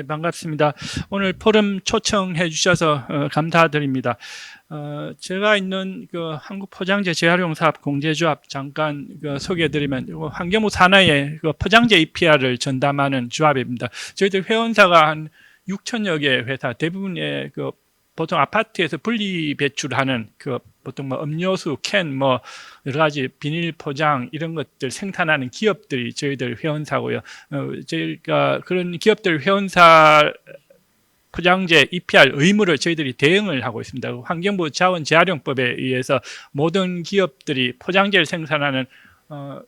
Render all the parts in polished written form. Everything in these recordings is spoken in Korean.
예, 반갑습니다. 오늘 포럼 초청해 주셔서 감사드립니다. 제가 있는 그 한국포장재 재활용사업 공제조합 잠깐 소개해드리면 환경부 산하의 그 포장재 EPR을 전담하는 조합입니다. 저희들 회원사가 한 6천여 개 회사, 대부분의 그 보통 아파트에서 분리 배출하는 그 보통 뭐 음료수, 캔, 뭐 여러 가지 비닐 포장 이런 것들 생산하는 기업들이 저희들 회원사고요. 저희가 그런 기업들 회원사 포장재 EPR 의무를 저희들이 대응을 하고 있습니다. 환경부 자원재활용법에 의해서 모든 기업들이 포장재를 생산하는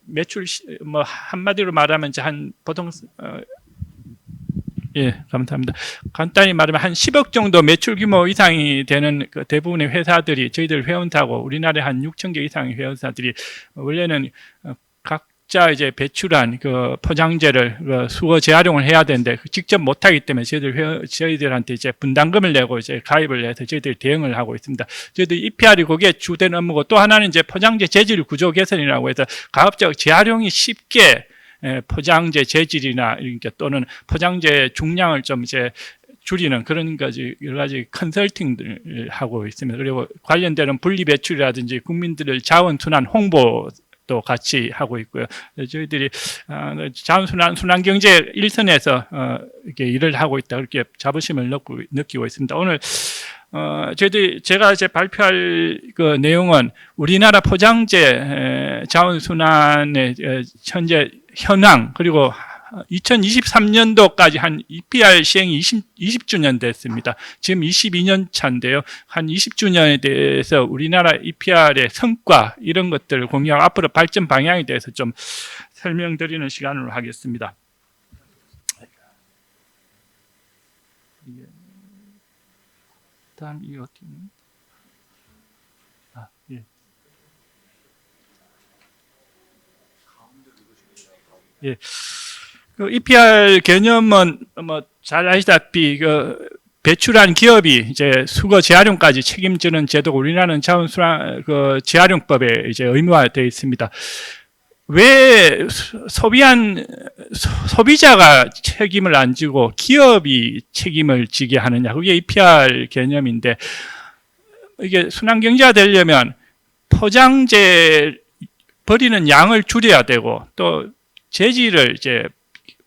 매출 뭐 한마디로 말하면 한 보통 예, 감사합니다. 간단히 말하면 한 10억 정도 매출 규모 이상이 되는 그 대부분의 회사들이 저희들 회원사고, 우리나라에 한 6천 개 이상의 회원사들이 원래는 각자 이제 배출한 그 포장재를 수거 재활용을 해야 되는데 직접 못하기 때문에 저희들한테 이제 분담금을 내고 이제 가입을 해서 저희들이 대응을 하고 있습니다. 저희들 EPR이 거기에 주된 업무고, 또 하나는 이제 포장재 재질 구조 개선이라고 해서 가급적 재활용이 쉽게 포장재 재질이나 이렇게 또는 포장재 중량을 좀 이제 줄이는 그런 여러 가지 컨설팅을 하고 있습니다. 그리고 관련되는 분리 배출이라든지 국민들을 자원순환 홍보도 같이 하고 있고요. 저희들이 자원순환 순환경제 일선에서 이렇게 일을 하고 있다, 그렇게 자부심을 느끼고 있습니다. 오늘 제가 이제 발표할 그 내용은 우리나라 포장재 자원순환의 현재 현황, 그리고 2023년도까지 한 EPR 시행이 20주년 됐습니다. 지금 22년 차인데요. 한 20주년에 대해서 우리나라 EPR의 성과 이런 것들을 공유하고 앞으로 발전 방향에 대해서 좀 설명드리는 시간으로 하겠습니다. 다음 이 어떻게? 예. 예. 그 EPR 개념은 뭐 잘 아시다시피 그 배출한 기업이 이제 수거 재활용까지 책임지는 제도가 우리나라는 자원순환 그 재활용법에 이제 의무화되어 있습니다. 왜 소비자가 책임을 안 지고 기업이 책임을 지게 하느냐, 그게 EPR 개념인데, 이게 순환경제가 되려면 포장재 버리는 양을 줄여야 되고, 또 재질을 이제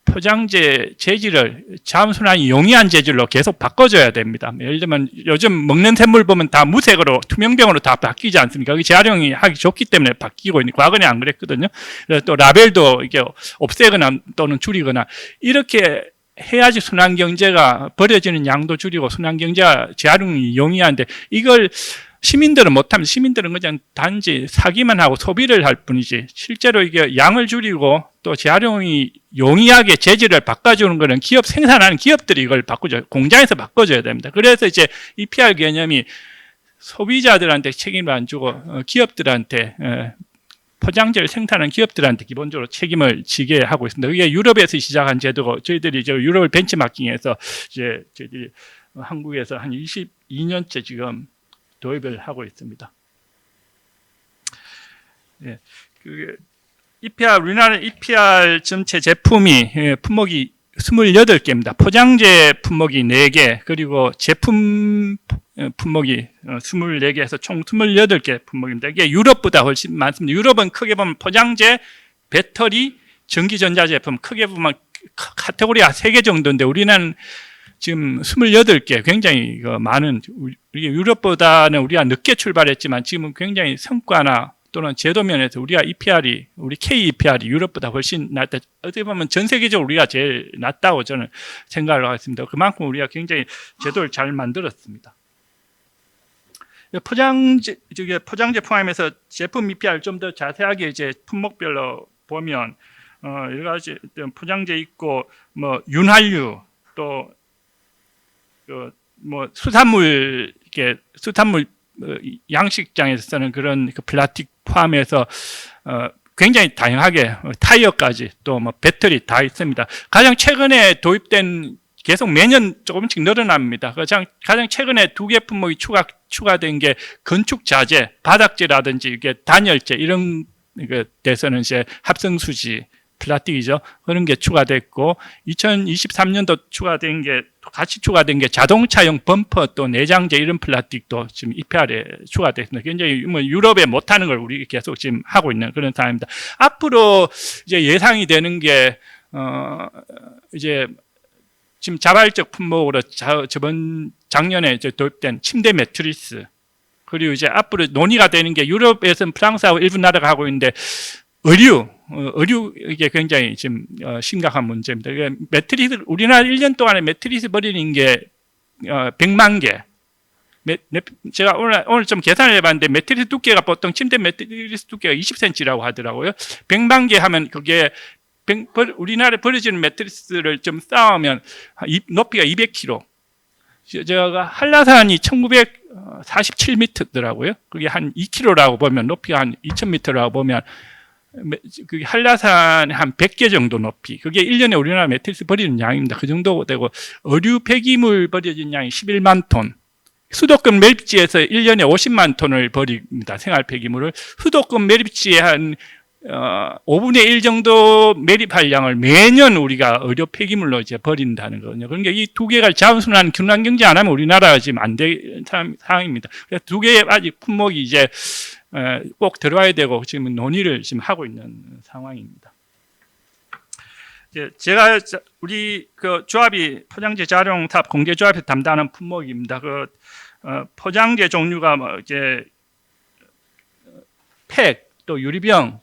포장재 재질을 자원순환이 용이한 재질로 계속 바꿔줘야 됩니다. 예를 들면 요즘 먹는 샘물 보면 다 무색으로 투명병으로 다 바뀌지 않습니까? 그게 재활용이 하기 좋기 때문에 바뀌고 있는, 과거에 안 그랬거든요. 그래서 또 라벨도 이게 없애거나 또는 줄이거나 이렇게 해야지 순환경제가 버려지는 양도 줄이고 순환경제가 재활용이 용이한데, 이걸 시민들은 못하면 시민들은 그냥 단지 사기만 하고 소비를 할 뿐이지, 실제로 이게 양을 줄이고 또 재활용이 용이하게 재질을 바꿔주는 거는 생산하는 기업들이 이걸 공장에서 바꿔줘야 됩니다. 그래서 이제 EPR 개념이 소비자들한테 책임을 안 주고 기업들한테, 포장재를 생산하는 기업들한테 기본적으로 책임을 지게 하고 있습니다. 이게 유럽에서 시작한 제도고, 저희들이 이제 유럽을 벤치마킹해서 이제 저희들이 한국에서 한 22년째 지금 도입을 하고 있습니다. 예, 우리나라 EPR 전체 제품이 품목이 28개입니다. 포장재 품목이 4개, 그리고 제품 품목이 24개에서 총 28개 품목입니다. 이게 유럽보다 훨씬 많습니다. 유럽은 크게 보면 포장재, 배터리, 전기전자제품, 크게 보면 카테고리가 3개 정도인데, 우리는 지금 28개, 굉장히 많은, 유럽보다는 우리가 늦게 출발했지만 지금은 굉장히 성과나 또는 제도 면에서 우리 K-EPR이 유럽보다 훨씬 낫다. 어떻게 보면 전 세계적으로 우리가 제일 낫다고 저는 생각을 하겠습니다. 그만큼 우리가 굉장히 제도를 잘 만들었습니다. 포장재 포함해서 제품 EPR 좀 더 자세하게 이제 품목별로 보면 여러 가지 포장재 있고, 뭐 윤활유, 또 뭐 수산물 양식장에서 쓰는 그런 플라스틱 포함해서 굉장히 다양하게, 타이어까지 또 뭐 배터리 다 있습니다. 가장 최근에 도입된, 계속 매년 조금씩 늘어납니다. 가장 최근에 2개 품목이 추가된 게 건축 자재, 바닥재라든지 이게 단열재 이런 데서는 이제 합성수지, 플라스틱이죠. 그런 게 추가됐고 2023년도 추가된 게 같이 추가된 게 자동차용 범퍼 또 내장재 이런 플라스틱도 지금 EPR에 추가됐습니다. 굉장히 뭐 유럽에 못하는 걸 우리 계속 지금 하고 있는 그런 상황입니다. 앞으로 이제 예상이 되는 게 이제 지금 자발적 품목으로 저번 작년에 이제 도입된 침대 매트리스, 그리고 이제 앞으로 논의가 되는 게 유럽에서는 프랑스하고 일부 나라가 하고 있는데 의류 이게 굉장히 지금 심각한 문제입니다. 매트리스 우리나라 1년 동안에 매트리스 버리는 게 100만 개. 제가 오늘 좀 계산을 해봤는데 매트리스 두께가 보통 침대 매트리스 두께가 20cm라고 하더라고요. 100만 개 하면 그게 우리나라에 버려지는 매트리스를 좀 쌓으면 높이가 200km. 제가 한라산이 1947m더라고요. 그게 한 2km라고 보면 높이가 한 2000m라고 보면 그게 한라산에 한 100개 정도 높이. 그게 1년에 우리나라 매트리스 버리는 양입니다. 그 정도 되고 의류 폐기물 버려진 양이 11만 톤. 수도권 매립지에서 1년에 50만 톤을 버립니다. 생활 폐기물을. 수도권 매립지에 한 5분의 1 정도 매립할 양을 매년 우리가 의료 폐기물로 이제 버린다는 거거든요. 그러니까 이 두 개가 자원순환 균형 경제 안 하면 우리나라가 지금 안 될 상황입니다. 그래서 두 개의 아직 품목이 이제 꼭 들어와야 되고 지금 논의를 지금 하고 있는 상황입니다. 제가 우리 그 조합이 포장재 재활용 사업 공개 조합에서 담당하는 품목입니다. 그 포장재 종류가 뭐 이제 팩, 또 유리병,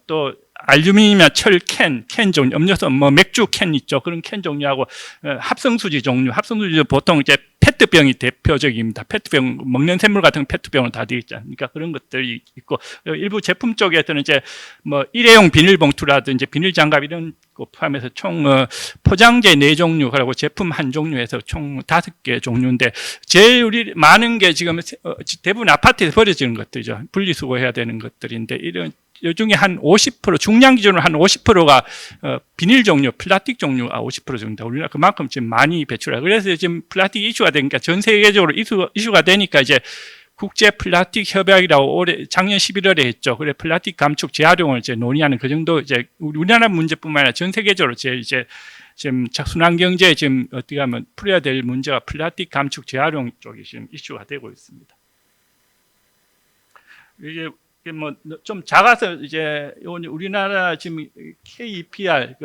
또 알루미늄이나 철 캔 종류, 음료수 뭐 맥주 캔 있죠. 그런 캔 종류하고 합성수지 종류, 합성수지 보통 이제 페트병이 대표적입니다. 페트병 먹는 샘물 같은 페트병으로 다 되어 있지 않습니까? 그런 것들이 있고 일부 제품 쪽에서는 이제 뭐 일회용 비닐봉투라든지 비닐장갑 이런 거 포함해서 총 포장재 4종류 그리고 제품 1종류에서 총 5개 종류인데 제일 우리 많은 게 지금 대부분 아파트에서 버려지는 것들이죠. 분리수거해야 되는 것들인데 이런 이 중에 한 50% 중량 기준으로 한 50%가 비닐 종류, 플라스틱 종류가 50% 정도 우리나라 그만큼 지금 많이 배출하고 그래서 지금 플라스틱 이슈가 되니까 전 세계적으로 이슈가 되니까 이제 국제 플라스틱 협약이라고 작년 11월에 했죠. 그래 플라스틱 감축 재활용을 이제 논의하는 그 정도 이제 우리나라 문제뿐만 아니라 전 세계적으로 이제 지금 순환 경제에 지금 어떻게 하면 풀어야 될 문제가 플라스틱 감축 재활용 쪽이 지금 이슈가 되고 있습니다. 이게 뭐 좀 작아서 이제 우리나라 지금 KEPR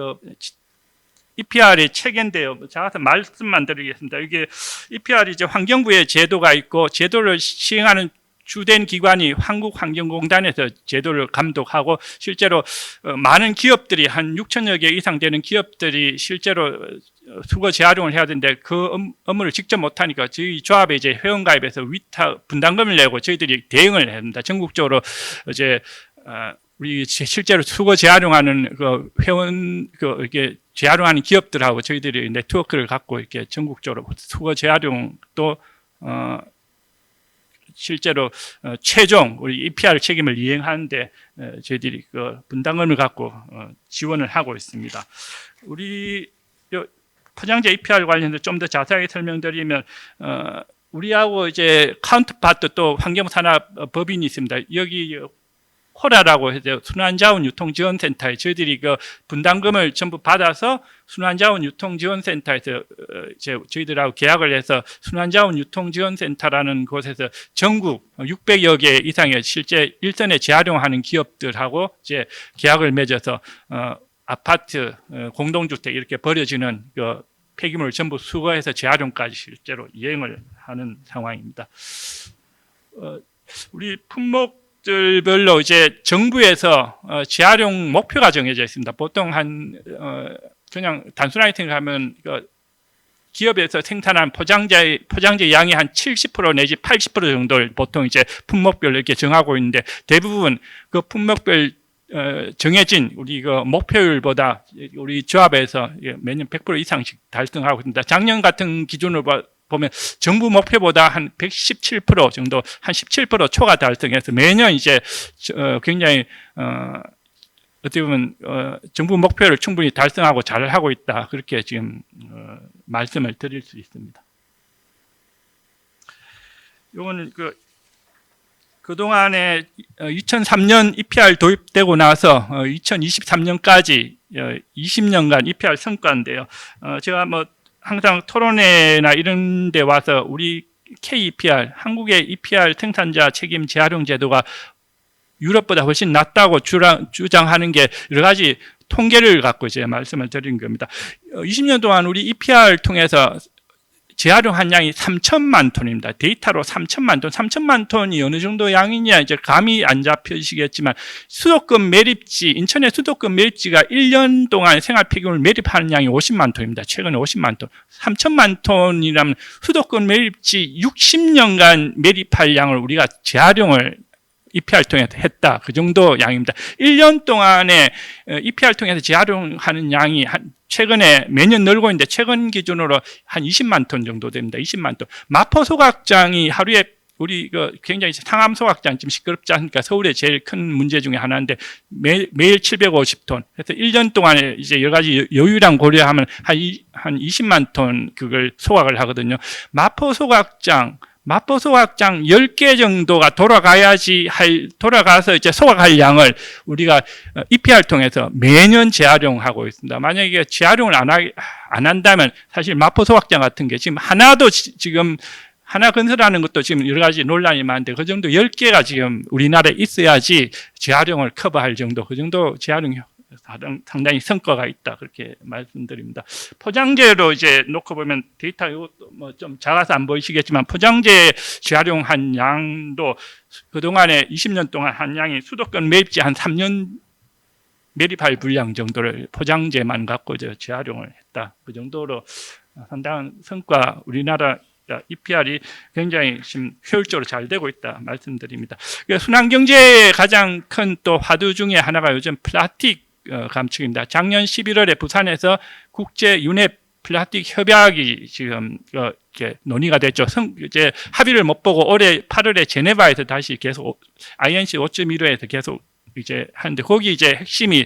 EPR의 체계인데요. 작아서 말씀만 드리겠습니다. 이게 EPR이 이제 환경부의 제도가 있고 제도를 시행하는 주된 기관이 한국환경공단에서 제도를 감독하고 실제로 많은 기업들이 한 6천여 개 이상 되는 기업들이 실제로 수거 재활용을 해야 되는데 그 업무를 직접 못하니까 저희 조합에 이제 회원가입해서 위탁 분담금을 내고 저희들이 대응을 합니다. 전국적으로 이제 우리 실제로 수거 재활용하는 그 회원 이렇게 재활용하는 기업들하고 저희들이 네트워크를 갖고 이렇게 전국적으로 수거 재활용도 실제로 최종 우리 EPR 책임을 이행하는데 저희들이 그 분담금을 갖고 지원을 하고 있습니다. 우리 포장재 EPR 관련해서 좀 더 자세하게 설명드리면 우리하고 이제 카운터파트 또 환경산업법인이 있습니다. 여기 호라라고 해서 순환자원유통지원센터에 저희들이 그 분담금을 전부 받아서 순환자원유통지원센터에서 저희들하고 계약을 해서 순환자원유통지원센터라는 곳에서 전국 600여 개 이상의 실제 일선에 재활용하는 기업들하고 이제 계약을 맺어서 아파트, 공동주택 이렇게 버려지는 그 폐기물을 전부 수거해서 재활용까지 실제로 이행을 하는 상황입니다. 우리 품목들별로 이제 정부에서 재활용 목표가 정해져 있습니다. 보통 그냥 단순하게 생각하면 기업에서 생산한 포장재 양이 한 70% 내지 80% 정도를 보통 이제 품목별로 이렇게 정하고 있는데 대부분 그 품목별 정해진 우리 그 목표율보다 우리 조합에서 매년 100% 이상씩 달성하고 있습니다. 작년 같은 기준으로 보면 정부 목표보다 한 117% 정도, 한 17% 초과 달성해서 매년 이제 굉장히 어떻게 보면 정부 목표를 충분히 달성하고 잘 하고 있다 그렇게 지금 말씀을 드릴 수 있습니다. 이거는 그동안에 2003년 EPR 도입되고 나서 2023년까지 20년간 EPR 성과인데요. 제가 뭐 항상 토론회나 이런 데 와서 우리 KEPR, 한국의 EPR 생산자 책임 재활용 제도가 유럽보다 훨씬 낫다고 주장하는 게 여러 가지 통계를 갖고 이제 말씀을 드린 겁니다. 20년 동안 우리 EPR 통해서 재활용한 양이 3천만 톤입니다. 데이터로 3천만 톤, 3천만 톤이 어느 정도 양이냐 이제 감이 안 잡히시겠지만 수도권 매립지, 인천의 수도권 매립지가 1년 동안 생활 폐기물 매립하는 양이 50만 톤입니다. 최근에 50만 톤. 3천만 톤이라면 수도권 매립지 60년간 매립할 양을 우리가 재활용을 EPR 통해서 했다. 그 정도 양입니다. 1년 동안에 EPR 통해서 재활용하는 양이 최근에 매년 늘고 있는데 최근 기준으로 한 20만 톤 정도 됩니다. 20만 톤. 마포 소각장이 하루에 우리 굉장히 상암 소각장 지금 시끄럽지 않으니까 서울의 제일 큰 문제 중에 하나인데 매일 750톤. 그래서 1년 동안에 이제 여러 가지 여유량 고려하면 한 20만 톤 그걸 소각을 하거든요. 마포 소각장 10개 정도가 돌아가서 이제 소각할 양을 우리가 EPR 통해서 매년 재활용하고 있습니다. 만약에 재활용을 안 한다면 사실 마포 소각장 같은 게 지금 지금 하나 건설하는 것도 지금 여러 가지 논란이 많은데 그 정도 10개가 지금 우리나라에 있어야지 재활용을 커버할 정도, 그 정도 재활용이 상당히 성과가 있다 그렇게 말씀드립니다. 포장재로 이제 놓고 보면 데이터 뭐 좀 작아서 안 보이시겠지만 포장재 재활용한 양도 그동안에 20년 동안 한 양이 수도권 매립지 한 3년 매립할 분량 정도를 포장재만 갖고 이제 재활용을 했다. 그 정도로 상당한 성과 우리나라 EPR이 굉장히 지금 효율적으로 잘 되고 있다 말씀드립니다. 순환경제의 가장 큰 또 화두 중에 하나가 요즘 플라스틱 감축입니다. 작년 11월에 부산에서 국제 윤회 플라스틱 협약이 지금 논의가 됐죠. 이제 합의를 못 보고 올해 8월에 제네바에서 다시 계속 INC 5.15에서 계속 이제 하는데 거기 이제 핵심이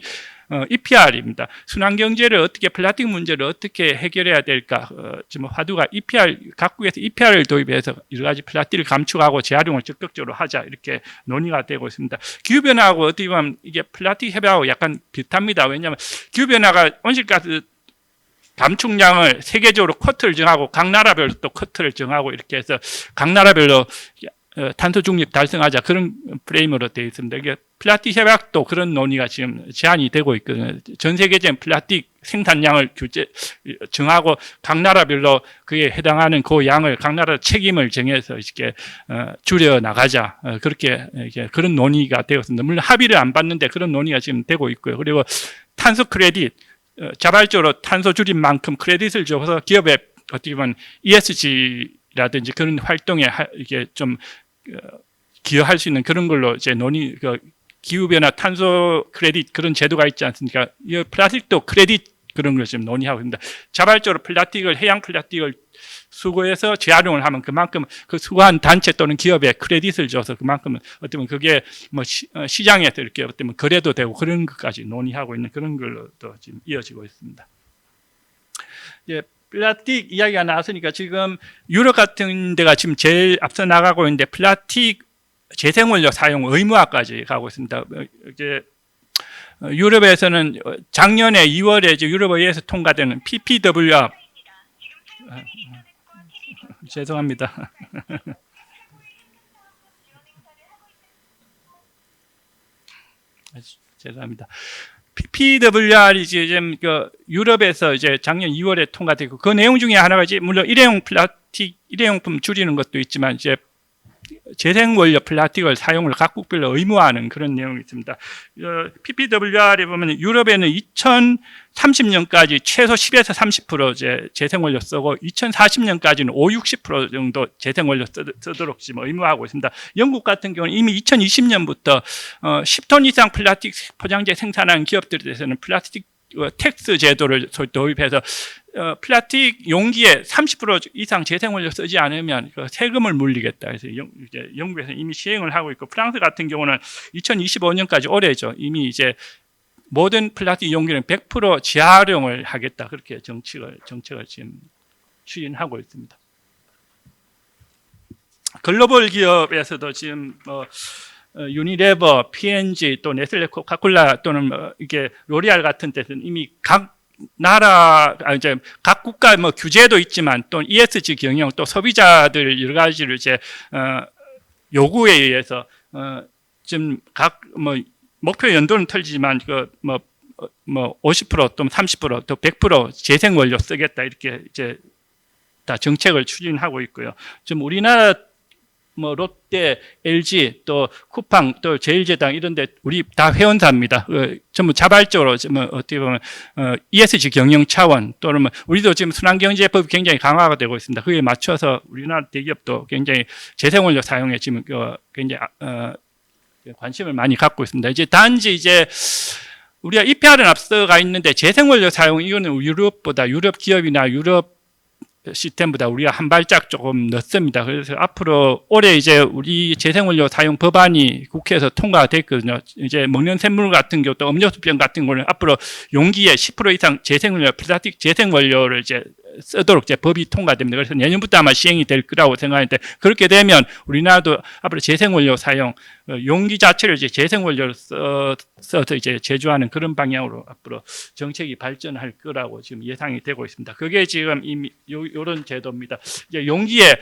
EPR입니다. 순환경제를 어떻게 플라스틱 문제를 어떻게 해결해야 될까? 지금 화두가 EPR 각국에서 EPR을 도입해서 여러 가지 플라스틱을 감축하고 재활용을 적극적으로 하자 이렇게 논의가 되고 있습니다. 기후 변화하고 어떻게 보면 이게 플라스틱 협약하고 약간 비슷합니다. 왜냐하면 기후 변화가 온실가스 감축량을 세계적으로 쿼트를 정하고 각 나라별로 또 쿼트를 정하고 이렇게 해서 각 나라별로 탄소 중립 달성하자 그런 프레임으로 되어 있습니다. 이게 플라스틱 협약도 그런 논의가 지금 제한이 되고 있거든요. 전 세계적인 플라스틱 생산량을 정하고 각 나라별로 그에 해당하는 그 양을 각 나라 책임을 정해서 이렇게 줄여 나가자 그렇게 그런 논의가 되었습니다. 물론 합의를 안 받는데 그런 논의가 지금 되고 있고요. 그리고 탄소 크레딧 자발적으로 탄소 줄인 만큼 크레딧을 줘서 기업에 어떻게 보면 ESG라든지 그런 활동에 이게 좀 기여할 수 있는 그런 걸로 이제 논의 기후변화 탄소 크레딧 그런 제도가 있지 않습니까? 이 플라스틱도 크레딧 그런 걸 지금 논의하고 있습니다. 자발적으로 해양 플라스틱을 수거해서 재활용을 하면 그만큼 그 수거한 단체 또는 기업에 크레딧을 줘서 그만큼 어떻게 보면 그게 뭐 시장에서 이렇게 어떻게 보면 거래도 되고 그런 것까지 논의하고 있는 그런 걸로도 지금 이어지고 있습니다. 예. 플라스틱 이야기가 나왔으니까 지금 유럽 같은 데가 지금 제일 앞서 나가고 있는데 플라스틱 재생원료 사용 의무화까지 가고 있습니다. 이제 유럽에서는 작년에 2월에 이제 유럽의회에서 통과되는 PPWR 죄송합니다. 죄송합니다. PPWR이 지금 유럽에서 이제 작년 2월에 통과되고 그 내용 중에 하나가 이제 물론 일회용 플라스틱 일회용품 줄이는 것도 있지만 이제 재생원료 플라스틱을 사용을 각국별로 의무화하는 그런 내용이 있습니다. PPWR에 보면 유럽에는 2030년까지 최소 10에서 30% 이제 재생원료 쓰고 2040년까지는 50~60% 정도 재생원료 쓰도록 지금 의무화하고 있습니다. 영국 같은 경우는 이미 2020년부터 10톤 이상 플라스틱 포장재 생산하는 기업들에 대해서는 플라스틱 텍스 제도를 도입해서 플라스틱 용기에 30% 이상 재생원료 쓰지 않으면 세금을 물리겠다. 그래서 영국에서 이미 시행을 하고 있고 프랑스 같은 경우는 2025년까지 올해죠. 이미 이제 모든 플라스틱 용기는 100% 재활용을 하겠다. 그렇게 정책을 지금 추진하고 있습니다. 글로벌 기업에서도 지금 유니레버, P&G, 또 네슬레, 코카콜라 또는 이게 로리알 같은 데서는 이미 각 나라, 이제 각 국가 규제도 있지만 또 ESG 경영, 또 소비자들 여러 가지를 이제 요구에 의해서 지금 각 목표 연도는 틀리지만 50% 또는 30% 또 100% 재생 원료 쓰겠다 이렇게 이제 다 정책을 추진하고 있고요. 지금 우리나라 롯데, LG, 또 쿠팡, 또 제일제당 이런데 우리 다 회원사입니다. 전부 자발적으로 어떻게 보면 ESG 경영 차원 또는 우리도 지금 순환경제법이 굉장히 강화가 되고 있습니다. 그에 맞춰서 우리나라 대기업도 굉장히 재생원료 사용에 지금 굉장히 관심을 많이 갖고 있습니다. 이제 단지 이제 우리가 EPR은 앞서가 있는데 재생원료 사용 이거는 유럽 기업이나 유럽 시스템보다 우리가 한 발짝 조금 늦습니다. 그래서 앞으로 올해 이제 우리 재생원료 사용 법안이 국회에서 통과가 됐거든요. 이제 먹는 샘물 같은 경우 또 음료수병 같은 거는 앞으로 용기에 10% 이상 재생원료, 플라스틱 재생원료를 이제 쓰도록 이제 법이 통과됩니다. 그래서 내년부터 아마 시행이 될 거라고 생각하는데 그렇게 되면 우리나라도 앞으로 재생원료 사용, 용기 자체를 이제 재생원료로 써서 이제 제조하는 그런 방향으로 앞으로 정책이 발전할 거라고 지금 예상이 되고 있습니다. 그게 지금 이미 요런 제도입니다. 이제 용기에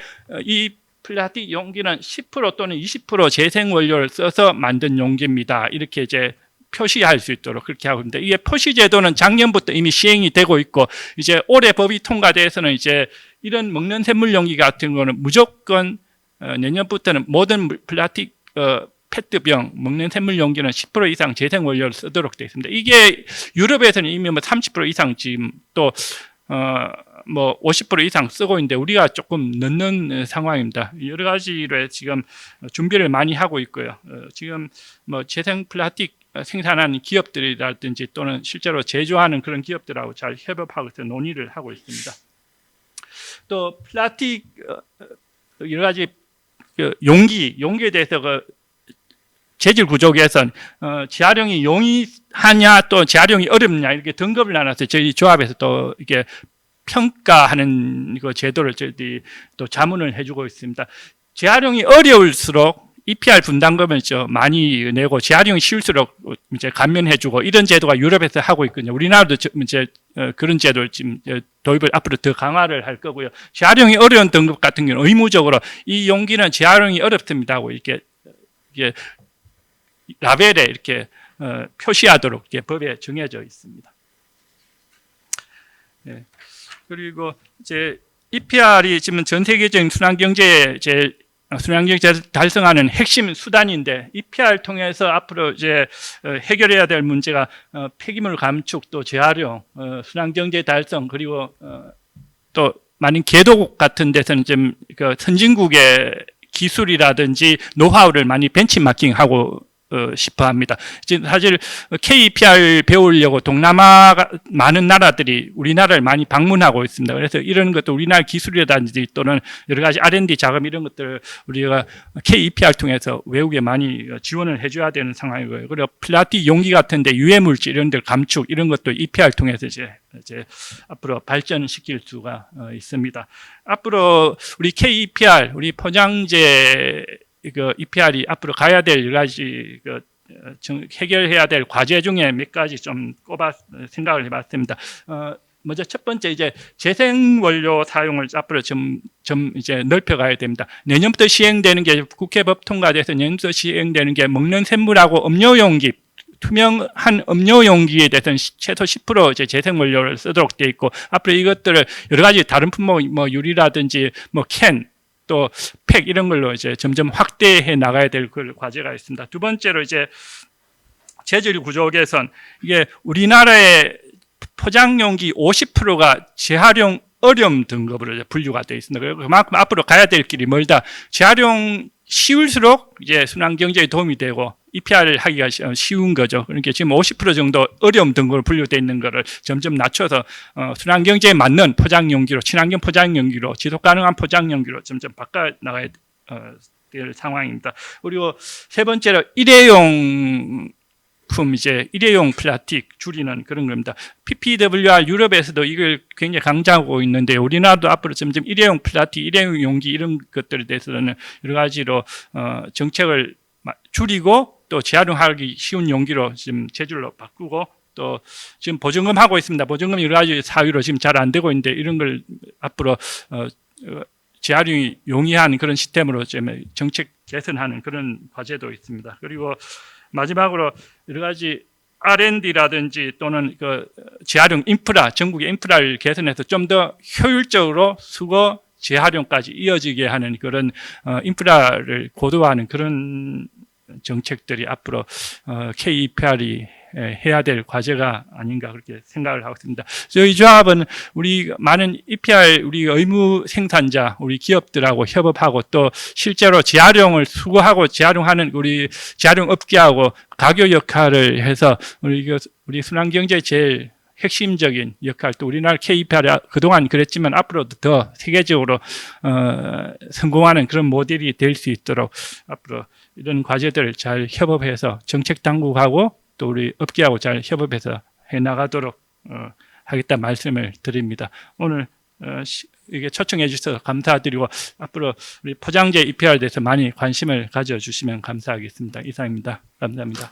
이 플라스틱 용기는 10% 또는 20% 재생원료를 써서 만든 용기입니다. 이렇게 이제 표시할 수 있도록 그렇게 하고 있는데 이게 표시 제도는 작년부터 이미 시행이 되고 있고 이제 올해 법이 통과돼서는 이제 이런 먹는 샘물 용기 같은 거는 무조건 내년부터는 모든 플라스틱 페트병 먹는 샘물 용기는 10% 이상 재생 원료를 쓰도록 되어 있습니다. 이게 유럽에서는 이미 30% 이상 지금 또 50% 이상 쓰고 있는데 우리가 조금 늦는 상황입니다. 여러 가지로 지금 준비를 많이 하고 있고요. 지금 재생 플라스틱 생산하는 기업들이라든지 또는 실제로 제조하는 그런 기업들하고 잘 협업하고 있어서 논의를 하고 있습니다. 또 플라스틱 여러 가지 용기에 대해서 재질 구조 개선, 재활용이 용이하냐 또 재활용이 어렵냐 이렇게 등급을 나눠서 저희 조합에서 또 이게 평가하는 그 제도를 저희들이 또 자문을 해주고 있습니다. 재활용이 어려울수록 EPR 분담금을 많이 내고 재활용이 쉬울수록 이제 감면해주고 이런 제도가 유럽에서 하고 있거든요. 우리나라도 이제 그런 제도를 지금 도입을 앞으로 더 강화를 할 거고요. 재활용이 어려운 등급 같은 경우는 의무적으로 이 용기는 재활용이 어렵습니다 하고 이게 라벨에 이렇게 표시하도록 이렇게 법에 정해져 있습니다. 네. 그리고 이제 EPR이 지금 전 세계적인 순환경제에 순환경제를 달성하는 핵심 수단인데 EPR 통해서 앞으로 이제 해결해야 될 문제가 폐기물 감축 또 재활용, 순환경제 달성 그리고 또 많은 개도국 같은 데서는 좀 그 선진국의 기술이라든지 노하우를 많이 벤치마킹하고 싶어 합니다. 지금 사실 KEPR 배우려고 동남아 많은 나라들이 우리나라를 많이 방문하고 있습니다. 그래서 이런 것도 우리나라 기술이라든지 또는 여러 가지 R&D 자금 이런 것들을 우리가 KEPR 통해서 외국에 많이 지원을 해줘야 되는 상황이고요. 그리고 플라스틱 용기 같은데 유해 물질 이런 데 감축 이런 것도 EPR 통해서 이제 앞으로 발전시킬 수가 있습니다. 앞으로 우리 KEPR, 우리 포장재 EPR이 앞으로 가야 될 여러 가지 해결해야 될 과제 중에 몇 가지 좀 꼽아 생각을 해봤습니다. 먼저 첫 번째 이제 재생 원료 사용을 앞으로 좀 이제 넓혀가야 됩니다. 내년부터 시행되는 게 국회법 통과돼서 내년부터 시행되는 게 먹는 샘물하고 음료용기 투명한 음료 용기에 대해서는 최소 10% 이제 재생 원료를 쓰도록 되어 있고 앞으로 이것들을 여러 가지 다른 품목 유리라든지 캔 또 팩 이런 걸로 이제 점점 확대해 나가야 될 그 과제가 있습니다. 두 번째로 이제 재질 구조 개선 이게 우리나라의 포장용기 50%가 재활용 어려움 등급으로 이제 분류가 되어 있습니다. 그만큼 앞으로 가야 될 길이 멀다. 재활용 쉬울수록 이제 순환경제에 도움이 되고 EPR을 하기가 쉬운 거죠. 그러니까 지금 50% 정도 어려움 등급으로 분류되어 있는 거를 점점 낮춰서 순환경제에 맞는 포장용기로 친환경 포장용기로 지속가능한 포장용기로 점점 바꿔 나가야 될 상황입니다. 그리고 세 번째로 일회용 제품 이제 일회용 플라스틱 줄이는 그런 겁니다. PPWR 유럽에서도 이걸 굉장히 강조하고 있는데 우리나라도 앞으로 점점 일회용 플라스틱, 일회용 용기 이런 것들에 대해서는 여러 가지로 정책을 줄이고 또 재활용하기 쉬운 용기로 지금 제줄로 바꾸고 또 지금 보증금 하고 있습니다. 보증금 여러 가지 사유로 지금 잘 안 되고 있는데 이런 걸 앞으로 재활용이 용이한 그런 시스템으로 좀 정책 개선하는 그런 과제도 있습니다. 그리고 마지막으로 여러 가지 R&D라든지 또는 그 재활용 인프라, 전국의 인프라를 개선해서 좀 더 효율적으로 수거 재활용까지 이어지게 하는 그런 인프라를 고도화하는 그런 정책들이 앞으로 KEPR이 해야 될 과제가 아닌가 그렇게 생각을 하고 있습니다. 저희 조합은 우리 많은 EPR 우리 의무 생산자 우리 기업들하고 협업하고 또 실제로 재활용을 수거하고 재활용하는 우리 재활용 업계하고 가교 역할을 해서 우리 순환경제 제일 핵심적인 역할 또 우리나라 KEPR이 그동안 그랬지만 앞으로도 더 세계적으로 성공하는 그런 모델이 될 수 있도록 앞으로 이런 과제들을 잘 협업해서 정책 당국하고 또 우리 업계하고 잘 협업해서 해나가도록 하겠다 말씀을 드립니다. 오늘 이게 초청해 주셔서 감사드리고 앞으로 우리 포장재 EPR에 대해서 많이 관심을 가져주시면 감사하겠습니다. 이상입니다. 감사합니다.